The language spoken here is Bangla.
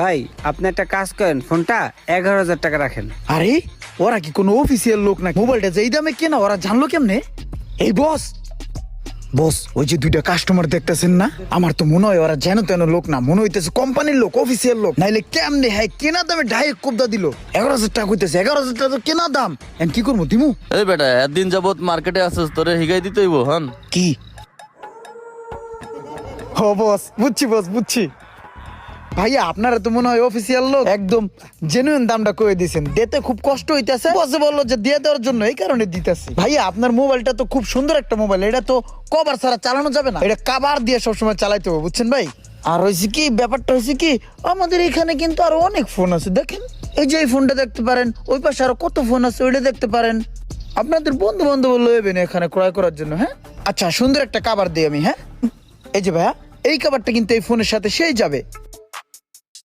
ভাই আপনি একটা কাজ করেন, ফোনটা 11,000 টাকা রাখেন। আরে ওরা কি কোনো অফিসিয়াল লোক না? মোবাইলটা যেই দামে কেনা ওরা জানলো কেমনে? এই বস বস, ওই যে দুইটা কাস্টমার দেখতেছেন না, আমার তো মনে হয় ওরা যেন তেন লোক না, মনে হইতেছে কোম্পানির লোক, অফিসিয়াল লোক। নাইলে কেমনে হ্যাঁ কেনা দামে ডাইরেক্ট কোবদা দিল। 11,000 টাকা কইতেছে, 11,000 টাকা তো কেনা দাম। এখন কি করবো দিমু? এই বেটা একদিন যাবত মার্কেটে আসছিস, তোরে হিগাই দিতে হইব হন। কি? ও বস, বুঝছি বস, বুঝছি। ভাইয়া আপনারা তো মনে হয় অফিসিয়াল লোক, একদম জেনুইন দামটা কয়ে দিয়েছেন। দিতে খুব কষ্ট হইতেছে, বসে বললো যে দিয়ে দেওয়ার জন্য, এই কারণে দিতেছি। ভাইয়া আপনার মোবাইলটা তো খুব সুন্দর একটা মোবাইল, এটা তো কভার ছাড়া চালানো যাবে না, এটা কাভার দিয়ে সবসময় চালাইতে হবে, বুঝছেন ভাই? আর হয়েছে কি, ব্যাপারটা হয়েছে কি, আমাদের এখানে কিন্তু আরো অনেক ফোন আছে, দেখেন এই যে এই ফোনটা দেখতে পারেন, ওই পাশে আরো কত ফোন আছে, ওইটা দেখতে পারেন। আপনাদের বন্ধু বান্ধব লইবেন এখানে ক্রয় করার জন্য। হ্যাঁ আচ্ছা, সুন্দর একটা কাভার দিই আমি। হ্যাঁ এই যে ভাইয়া, এই কাভারটা কিন্তু এই ফোনের সাথে সেই যাবে।